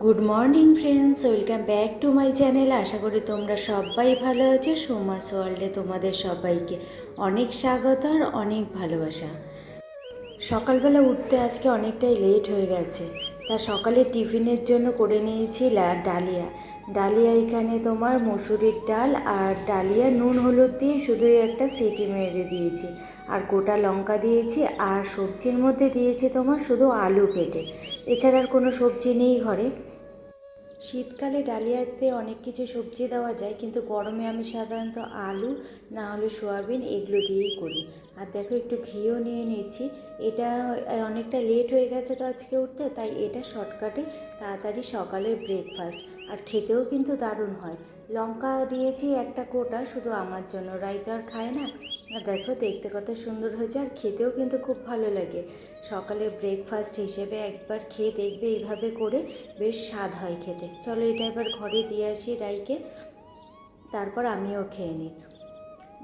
Good morning friends, welcome back to my channel. আশা করি তোমরা সবাই ভালো আছো। সোমাস ওয়ার্ল্ডে তোমাদের সবাইকে অনেক স্বাগত আর অনেক ভালোবাসা। সকালবেলা উঠতে আজকে অনেকটাই লেট হয়ে গেছে, তা সকালে টিফিনের জন্য করে নিয়েছি ডালিয়া। ডালিয়া এখানে তোমার মসুরির ডাল আর ডালিয়া নুন হলুদ দিয়ে শুধু একটা সিটি মেরে দিয়েছি, আর গোটা লঙ্কা দিয়েছি, আর সবজির মধ্যে দিয়েছি তোমার শুধু আলু কেটে। এছাড়া আর কোনো সবজি নেই ঘরে। শীতকালে ডালিয়াতে অনেক কিছু সবজি দেওয়া যায়, কিন্তু গরমে আমি সাধারণত আলু না হলে সয়াবিন এগুলো দিয়েই করি। আর দেখো একটু ঘিও নিয়ে নিচ্ছি। এটা অনেকটা লেট হয়ে গেছে তো আজকে উঠতে, তাই এটা শর্টকাটে তাড়াতাড়ি সকালের ব্রেকফাস্ট। আর খেতেও কিন্তু দারুণ হয়। লঙ্কা দিয়েছি একটা কোটা শুধু আমার জন্য, রাইতো আর খায় না। আর দেখো দেখতে কত সুন্দর হয়েছে, আর খেতেও কিন্তু খুব ভালো লাগে। সকালের ব্রেকফাস্ট হিসেবে একবার খেয়ে দেখবে, এইভাবে করে বেশ স্বাদ হয় খেতে। চলো এটা এবার ঘরে দিয়ে আসি রাইকে, তারপর আমিও খেয়ে নিই।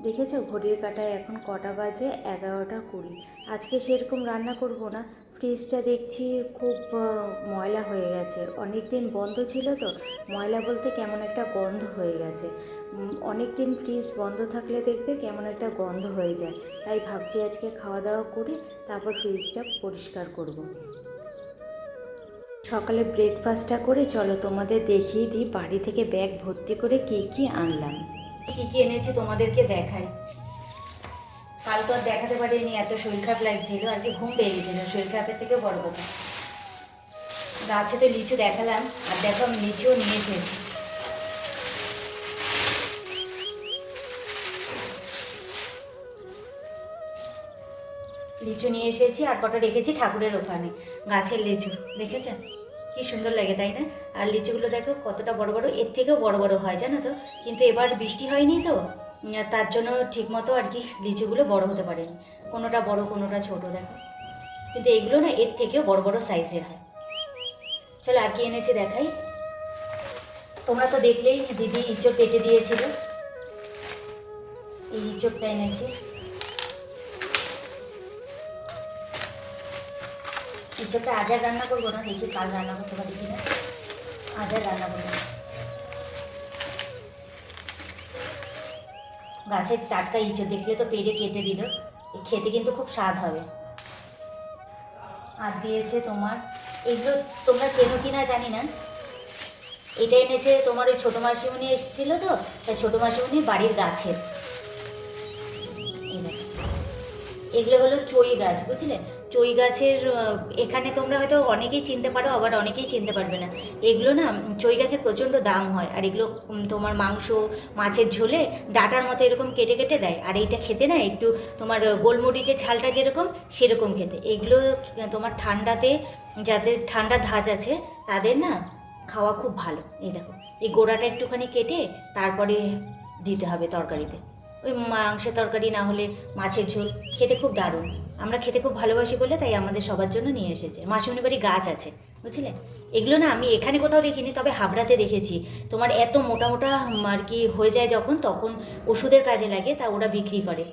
দেখেছো ঘড়ির কাঁটায় এখন কটা বাজে? 11:20। আজকে সেরকম রান্না করব না। ফ্রিজটা দেখছি খুব ময়লা হয়ে গেছে, অনেক দিন বন্ধ ছিল তো। ময়লা বলতে কেমন একটা গন্ধ হয়ে গেছে। অনেক দিন ফ্রিজ বন্ধ থাকলে দেখবে কেমন একটা গন্ধ হয়ে যায়। তাই ভাবছি আজকে খাওয়া দাওয়া করে তারপর ফ্রিজটা পরিষ্কার করব। সকালে ব্রেকফাস্টটা করে চলো তোমাদের দেখিয়ে দিই বাড়ি থেকে ব্যাগ ভর্তি করে কী কী আনলাম। কী কী এনেছি তোমাদেরকে দেখাই। কাল তো আর দেখাতে পারিনি, এত শরীর খারাপ লাগছিল, আর কি ঘুম পেয়ে গেছিল। শরীর খারাপের থেকেও বড় কথা, গাছে তো লিচু দেখালাম, আর দেখো আমি লিচুও নিয়ে এসেছি। লিচু নিয়ে এসেছি আর কটা রেখেছি ঠাকুরের ওখানে। গাছের লিচু দেখেছেন কি সুন্দর লাগে, তাই না? আর লিচুগুলো দেখো কতটা বড় বড়, এর থেকেও বড় বড় হয় জানো তো, কিন্তু এবার বৃষ্টি হয়নি তো, তার জন্য ঠিকমতো আর কি লিচুগুলো বড় হতে পারেনি। কোনোটা বড় কোনোটা ছোট দেখো, কিন্তু এইগুলো না এর থেকেও বড় বড় সাইজের হয়। চলো আর কি এনেছি দেখাই। তোমরা তো দেখলেই দিদি ইঁচড় কেটে দিয়েছিল, এই ইঁচড়টা এনেছি। ইঁচড়টা আজ আর রান্না করবো না, দেখি কাল রান্না করতে পারি কিনা। আজ আর রান্না করবো না। গাছের টাটকা ইঁচড় দেখলে তো পেরে কেটে দিল, খেতে কিন্তু খুব স্বাদ হবে। আর দিয়েছে তোমার, এগুলো তোমরা চেনো কি না জানি না। এটা এনেছে তোমার ওই ছোটো মাসিমণি এসেছিলো তো, তাই ছোটো মাসিমণির বাড়ির গাছের। এগুলো হলো চই গাছ, বুঝলে? চই গাছের এখানে তোমরা হয়তো অনেকেই চিনতে পারো, আবার অনেকেই চিনতে পারবে না। এগুলো না চই গাছের প্রচণ্ড দাম হয়, আর এগুলো তোমার মাংস মাছের ঝোলে ডাঁটার মতো এরকম কেটে কেটে দেয়। আর এইটা খেতে না একটু তোমার গোলমরিচের ঝালটা যেরকম সেরকম খেতে। এগুলো তোমার ঠান্ডাতে, যাদের ঠান্ডা ধাঁচ আছে তাদের না খাওয়া খুব ভালো। এই দেখো এই গোড়াটা একটুখানি কেটে তারপরে দিতে হবে তরকারিতে, ওই মাংসের তরকারি না হলে মাছের ঝোল, খেতে খুব দারুণ। আমরা খেতে খুব ভালোবাসি বলে তাই আমাদের সবার জন্য নিয়ে এসেছে। মাসিমণি বাড়ি গাছ আছে, বুঝলে? এগুলো না আমি এখানে কোথাও দেখিনি, তবে হাবড়াতে দেখেছি। তোমার এত মোটা মোটা আর কি হয়ে যায় যখন, তখন ওষুধের কাজে লাগে, তা ওরা বিক্রি করে।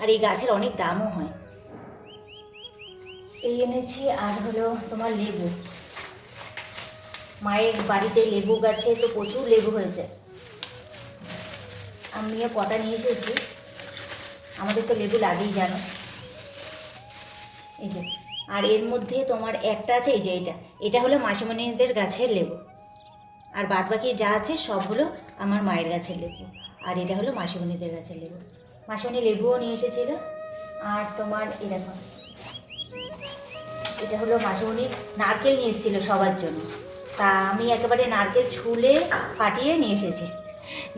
আর এই গাছের অনেক দামও হয়। এই এনেছি, আর হলো তোমার লেবু। মায়ের বাড়িতে লেবু গাছে তো প্রচুর লেবু হয়েছে, আমিও কটা নিয়ে এসেছি। আমাদের তো লেবু লাগেই জানো, এই যে। আর এর মধ্যে তোমার একটা আছে, এই যে এটা হলো মাসিমণিদের গাছের লেবু, আর বাদ বাকি যা আছে সব হলো আমার মায়ের গাছের লেবু। আর এটা হলো মাসিমণিদের গাছের লেবু। মাসিমণি লেবুও নিয়ে এসেছিল। আর তোমার এই দেখো, এটা হলো মাসিমণি নারকেল নিয়ে এসেছিলো সবার জন্য, তা আমি একেবারে নারকেল ছুলে ফাটিয়ে নিয়ে এসেছি,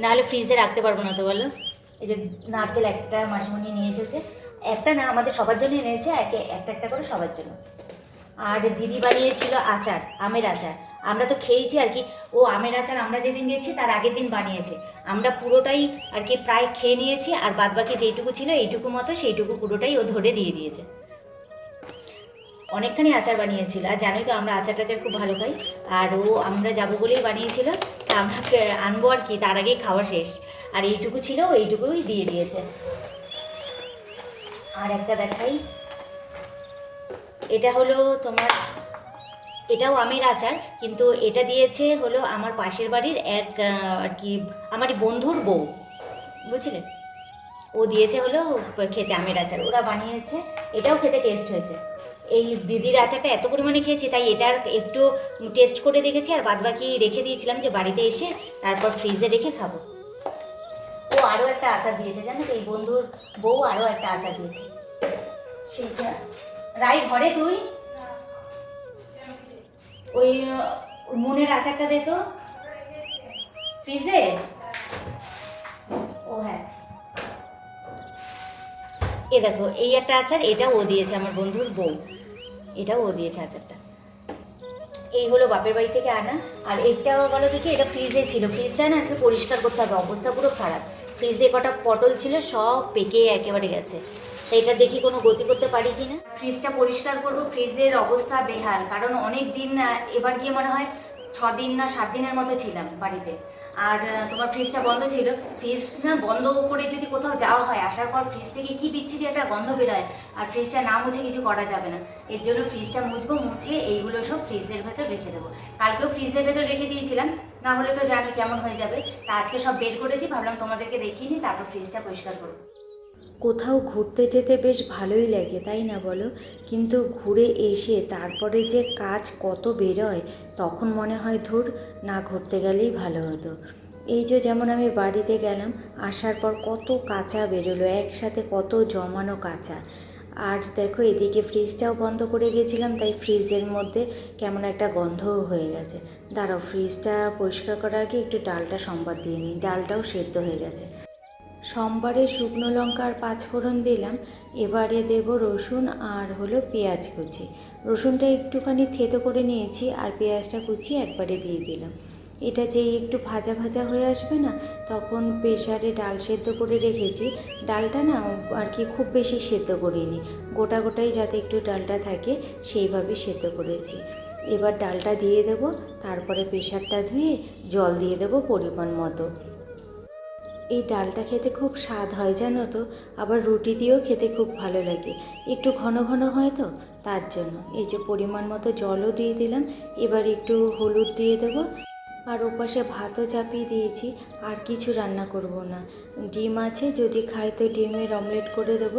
নাহলে ফ্রিজে রাখতে পারবো না তো বলো। এই যে নারকেল একটা মাসিমণি নিয়ে এসেছে, একটা না আমাদের সবার জন্য এনেছে, একটা একটা করে সবার জন্য। আর দিদি বানিয়েছিল আচার, আমের আচার। আমরা তো খেয়েছি আর কি, ও আমের আচার আমরা যেদিন গেছি তার আগের দিন বানিয়েছে। আমরা পুরোটাই আর কি প্রায় খেয়ে নিয়েছি, আর বাদ বাকি যেইটুকু ছিল এইটুকু মতো সেইটুকু পুরোটাই ও ধরে দিয়ে দিয়েছে। অনেকখানি আচার বানিয়েছিল, আর জানোই তো আমরা আচার টাচার খুব ভালো খাই। আর ও আমরা যাবো বলেই বানিয়েছিল, তা আমরা আনবো আর কি, তার আগেই খাওয়া শেষ। আর এইটুকু ছিল, এইটুকুই দিয়ে দিয়েছে। আর একটা দেখাই, এটা হলো তোমার এটাও আমের আচার, কিন্তু এটা দিয়েছে হলো আমার পাশের বাড়ির এক আর কি আমারই বন্ধুর বউ, বুঝলে, ও দিয়েছে হলো খেতে আমের আচার, ওরা বানিয়েছে। এটাও খেতে টেস্ট হয়েছে। এই দিদির আচারটা এত পরিমাণে খেয়েছি, তাই এটার একটু টেস্ট করে দেখেছি, আর বাদবাকি রেখে দিয়েছিলাম যে বাড়িতে এসে তারপর ফ্রিজে রেখে খাবো। ও আরও একটা আচার দিয়েছে, জানো তো, এই বন্ধুর বউ আরও একটা আচার দিয়েছে। সেইটা রাই ঘরে তুই ওই মনের আচারটা দে তো ফ্রিজে। ও হ্যাঁ, এ দেখো এই একটা আচার, এটা ও দিয়েছে আমার বন্ধুর বউ, এটাও ও দিয়েছে আচারটা। এই হলো বাপের বাড়ি থেকে আনা। আর এইটাও বলো দেখি, এটা ফ্রিজে ছিল, ফ্রিজটা না আজকে পরিষ্কার করতে হবে, অবস্থা পুরো খারাপ। ফ্রিজে কটা পটল ছিল, সব পেকে একেবারে গেছে। তো এটা দেখি কোনো গতি করতে পারি কি না। ফ্রিজটা পরিষ্কার করবো, ফ্রিজের অবস্থা বেহাল, কারণ অনেক দিন এবার গিয়ে মনে হয় 6 দিন না 7 দিনের মতো ছিলাম বাড়িতে। আর তোমার ফ্রিজটা বন্ধ ছিল, ফ্রিজ না বন্ধ করে যদি কোথাও যাওয়া হয়, আসার পর ফ্রিজ থেকে কি বিচ্ছিরি একটা গন্ধ বেরোয়, আর ফ্রিজটা না মুছে কিছু করা যাবে না। এর জন্য ফ্রিজটা মুছবো, মুছিয়ে এইগুলো সব ফ্রিজের ভেতর রেখে দেবো। কালকেও ফ্রিজের ভেতর রেখে দিয়েছিলাম, না হলে তো জানি কেমন হয়ে যাবে। তা আজকে সব বের করেছি, ভাবলাম তোমাদেরকে দেখিয়ে নিই, তারপর ফ্রিজটা পরিষ্কার করবো। কোথাও ঘুরতে যেতে বেশ ভালোই লাগে, তাই না বলো? কিন্তু ঘুরে এসে তারপরে যে কাজ কত বেরোয়, তখন মনে হয় ধুর, না ঘুরতে গেলেই ভালো হতো। এই যে যেমন আমি বাড়িতে গেলাম, আসার পর কত কাঁচা বেরোলো একসাথে, কত জমানো কাঁচা। আর দেখো এদিকে ফ্রিজটাও বন্ধ করে গেছিলাম, তাই ফ্রিজের মধ্যে কেমন একটা গন্ধও হয়ে গেছে। দাঁড়াও, ফ্রিজটা পরিষ্কার করার আগে একটু ডালটা সম্বাদ দিয়ে নিই, ডালটাও সেদ্ধ হয়ে গেছে। সোমবারে শুকনো লঙ্কা আর 5 ফোড়ন দিলাম। এবারে দেব রসুন আর হলো পেঁয়াজ কুচি। রসুনটা একটুখানি থেতো করে নিয়েছি, আর পেঁয়াজটা কুচি একবারে দিয়ে দিলাম। এটা যেই একটু ভাজা ভাজা হয়ে আসবে না, তখন প্রেসারে ডাল সেদ্ধ করে রেখেছি। ডালটা না আর কি খুব বেশি সেদ্ধ করিনি, গোটা গোটাই যাতে একটু ডালটা থাকে সেইভাবে সেদ্ধ করেছি। এবার ডালটা দিয়ে দেব, তারপরে প্রেসারটা ধুয়ে জল দিয়ে দেব পরিমাণ মতো। এই ডালটা খেতে খুব স্বাদ হয় জানো তো, আবার রুটি দিয়েও খেতে খুব ভালো লাগে। একটু ঘন ঘন হয় তো, তার জন্য এই যে পরিমাণ মতো জলও দিয়ে দিলাম। এবার একটু হলুদ দিয়ে দেবো, আর ওপাশে ভাতও চাপিয়ে দিয়েছি। আর কিছু রান্না করব না, ডিম আছে, যদি খাই তো ডিমের অমলেট করে দেব,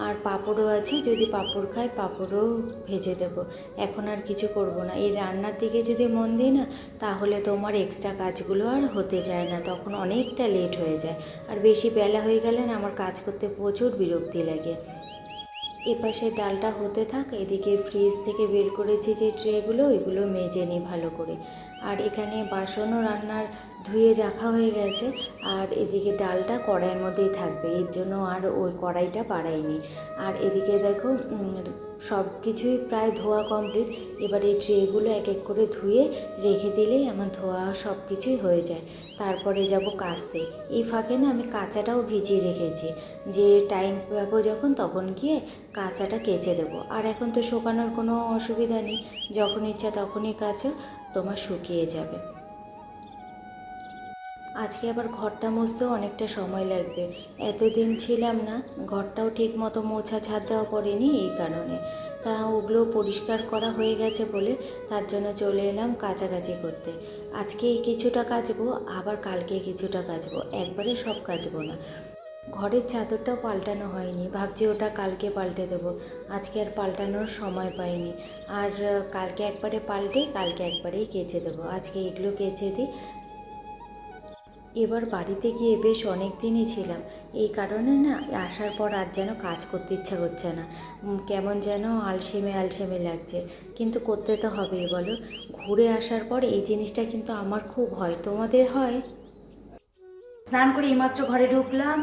আর পাঁপড়ও আছে, যদি পাঁপড় খাই পাঁপড়ও ভেজে দেব। এখন আর কিছু করব না। এই রান্নার দিকে যদি মন দিই না, তাহলে তোমার এক্সট্রা কাজগুলো আর হতে যায় না, তখন অনেকটা লেট হয়ে যায়। আর বেশি বেলা হয়ে গেলে না আমার কাজ করতে প্রচুর বিরক্তি লাগে। এপাশে ডালটা হতে থাক, এদিকে ফ্রিজ থেকে বের করেছি যে ট্রেগুলো, ওইগুলো মেজে নিই ভালো করে। আর এখানে বাসনও রান্নার ধুয়ে রাখা হয়ে গেছে, আর এদিকে ডালটা কড়াইয়ের মধ্যেই থাকবে, এর জন্য আর ওই কড়াইটা বাড়াইনি। আর এদিকে দেখো সব কিছুই প্রায় ধোয়া কমপ্লিট। এবার এই ট্রেগুলো এক এক করে ধুয়ে রেখে দিলেই আমার ধোয়া সব কিছুই হয়ে যায়। তারপরে যাব কাচতে। এই ফাঁকে না আমি কাঁচাটাও ভিজিয়ে রেখেছি, যে টাইম পাবো যখন তখন গিয়ে কাঁচাটা কেচে দেবো। আর এখন তো শুকানোর কোনো অসুবিধা নেই, যখন ইচ্ছা তখনই কাচো, তোমার শুকিয়ে যাবে। আজকে আবার ঘরটা মুছতেও অনেকটা সময় লাগবে, এতদিন ছিলাম না, ঘরটাও ঠিক মতো মোছা ছাদ দেওয়া পড়েনি এই কারণে। তা ওগুলো পরিষ্কার করা হয়ে গেছে বলে তার জন্য চলে এলাম কাচাকাচি করতে। আজকে কিছুটা কাচবো, আবার কালকে কিছুটা কাচবো, একবারে সব কাচবো না। ঘরের চাদরটাও পাল্টানো হয়নি, ভাবছি ওটা কালকে পাল্টে দেবো, আজকে আর পাল্টানোর সময় পাইনি। আর কালকে একবারে পাল্টে কালকে একবারেই কেচে দেবো, আজকে এগুলো কেচে দিই। এবার বাড়িতে গিয়ে বেশ অনেক দিনই ছিলাম, এই কারণে না আসার পর আর যেন কাজ করতে ইচ্ছা করছে না, কেমন যেন আলসেমে আলসেমে লাগছে। কিন্তু করতে তো হবেই বলো, ঘুরে আসার পর এই জিনিসটা কিন্তু আমার খুব হয়, তোমাদের হয়? স্নান করে এইমাত্র ঘরে ঢুকলাম,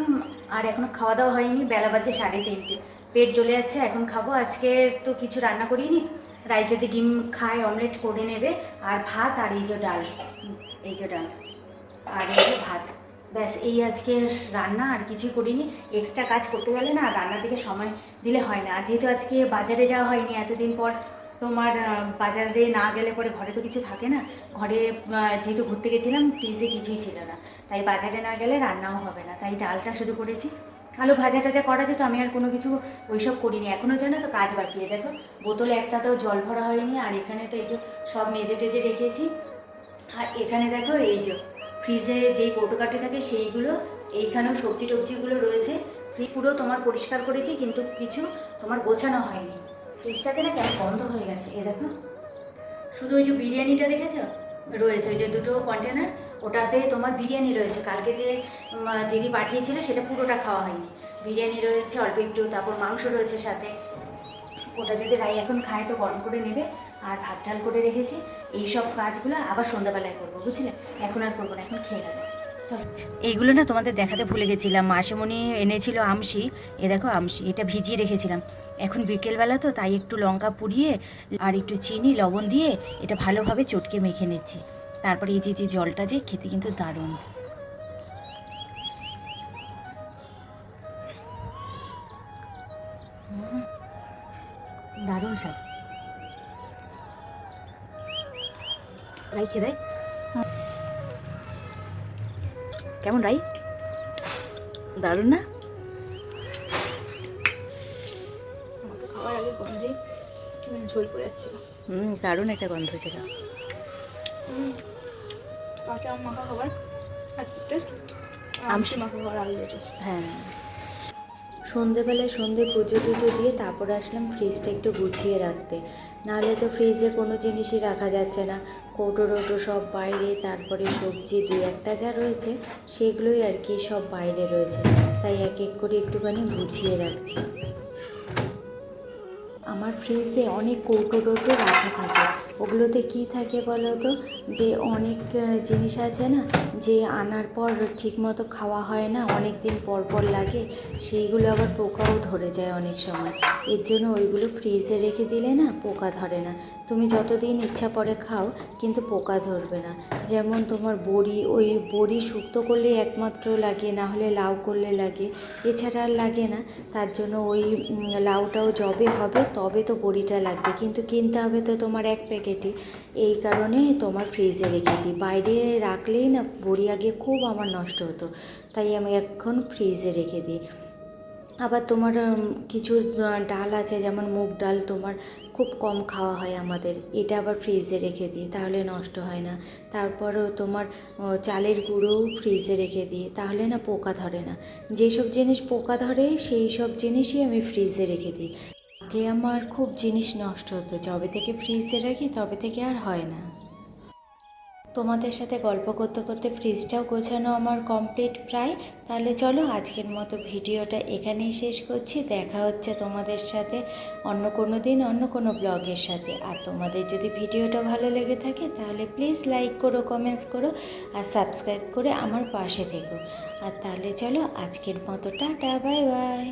আর এখনো খাওয়া দাওয়া হয়নি, বেলা বাজে 3:30, পেট জ্বলে যাচ্ছে, এখন খাবো। আজকে তো কিছু রান্না করিনি, রাই যদি ডিম খায় অমলেট করে নেবে, আর ভাত, আর এই যে ডাল, এই যে ডাল, আর এই যে ভাত, ব্যাস এই আজকের রান্না, আর কিছুই করিনি। এক্সট্রা কাজ করতে গেলে না রান্নার দিকে সময় দিলে হয় না। আর যেহেতু আজকে বাজারে যাওয়া হয়নি এতদিন পর, তোমার বাজারে না গেলে পরে ঘরে তো কিছু থাকে না, ঘরে যেহেতু ঘুরতে গেছিলাম ফ্রিজে কিছুই ছিল না, তাই বাজারে না গেলে রান্নাও হবে না, তাই ডালটা শুধু করেছি। আলু ভাজা টাজা করা যেত, আমি আর কোনো কিছু ওইসব করিনি। এখনও জানো তো কাজ বাকি। দেখো বোতলে একটাতেও জল ভরা হয়নি। আর এখানে তো এই যে সব মেজে টেজে রেখেছি। আর এখানে দেখো এই যে ফ্রিজে যেই কৌটোকাঠি থাকে সেইগুলো, এইখানেও সবজি টবজিগুলো রয়েছে। ফ্রিজ পুরো তোমার পরিষ্কার করেছি, কিন্তু কিছু তোমার গোছানো হয়নি। ফ্রিজটাতে না কেমন বন্ধ হয়ে গেছে। এ দেখো শুধু ওই যে বিরিয়ানিটা দেখেছো রয়েছে, ওই যে দুটো কন্টেনার, ওটাতে তোমার বিরিয়ানি রয়েছে। কালকে যে দিদি পাঠিয়েছিল সেটা পুরোটা খাওয়া হয়নি। বিরিয়ানি রয়েছে অল্প একটু, তারপর মাংস রয়েছে সাথে। ওটা যদি রাই এখন খায় তো গরম করে নেবে। আর ভাত ডাল করে রেখেছি। এই সব কাজগুলো আবার সন্ধ্যাবেলায় করবো, বুঝলে? এখন আর করবো না, এখন খেয়ে নেবো। চলো, এইগুলো না তোমাদের দেখাতে ভুলে গেছিলাম। মাসিমণি এনেছিল আমশি। এ দেখো আমশি, এটা ভিজিয়ে রেখেছিলাম। এখন বিকেলবেলা তো, তাই একটু লঙ্কা পুড়িয়ে আর একটু চিনি লবণ দিয়ে এটা ভালোভাবে চটকে মেখে নিচ্ছি। তারপরে এই যে জলটা যে খেতে কিন্তু দারুণ। দারুণ স্বাদ। রাই খেয়ে দেয় কেমন? রাই দারুণ না? খাওয়ার আগে গন্ধে ঝোল পড়ে যাচ্ছিল। দারুণ একটা গন্ধ ছিল। কাঁচা আম মাখা খাবার আর টেস্ট, আমশি মাখা খাবার আগে টেস্ট। হ্যাঁ, সন্ধেবেলায় পুজো টুজো দিয়ে তারপরে আসলাম ফ্রিজটা একটু গুছিয়ে রাখতে। নাহলে তো ফ্রিজে কোনো জিনিসই রাখা যাচ্ছে না। কৌটো টৌটো সব বাইরে, তারপরে সবজি দুই একটা যা রয়েছে সেগুলোই আর কি সব বাইরে রয়েছে। তাই এক এক করে একটুখানি গুছিয়ে রাখছি। আমার ফ্রিজে অনেক কৌটো টৌটো রাখা থাকে। ওগুলোতে কি থাকে বলো তো, যে অনেক জিনিস আছে না, যে আনার পর ঠিকমতো খাওয়া হয় না, অনেক দিন পর পর লাগে, সেইগুলো আবার পোকাও ধরে যায় অনেক সময়। এর জন্য ওইগুলো ফ্রিজে রেখে দিলে না পোকা ধরে না। তুমি যতদিন ইচ্ছা পরে খাও, কিন্তু পোকা ধরবে না। যেমন তোমার বড়ি, ওই বড়ি শুক্তো করলে একমাত্র লাগে, না হলে লাউ করলে লাগে, এছাড়া আর লাগে না। তার জন্য ওই লাউটাও যবে হবে তবে তো বড়িটা লাগবে, কিন্তু কিনতে হবে তো তোমার এক প্যাকেটই। এই কারণে তোমার ফ্রিজে রেখে দিই। বাইরে রাখলেই না বড়ি আগে খুব আমার নষ্ট হতো, তাই আমি এখন ফ্রিজে রেখে দিই। আবার তোমার কিছু ডাল আছে, যেমন মুগ ডাল তোমার খুব কম খাওয়া হয় আমাদের, এটা আবার ফ্রিজে রেখে দিই, তাহলে নষ্ট হয় না। তারপরেও তোমার চালের গুঁড়োও ফ্রিজে রেখে দিই, তাহলে না পোকা ধরে না। যেসব জিনিস পোকা ধরে সেই সব জিনিসই আমি ফ্রিজে রেখে দিই। আগে আমার খুব জিনিস নষ্ট হতো, যবে থেকে ফ্রিজে রাখি তবে থেকে আর হয় না। তোমাদের সাথে গল্প করতে করতে ফ্রিজটাও গোছানো আমার কমপ্লিট প্রায়। তাহলে চলো আজকের মতো ভিডিওটা এখানেই শেষ করছি। দেখা হচ্ছে তোমাদের সাথে অন্য কোনো দিন অন্য কোনো ব্লগের সাথে। আর তোমাদের যদি ভিডিওটা ভালো লেগে থাকে তাহলে প্লিজ লাইক করো, কমেন্টস করো আর সাবস্ক্রাইব করে আমার পাশে থেকো। আর তাহলে চলো আজকের মতো টাটা, বাই বাই।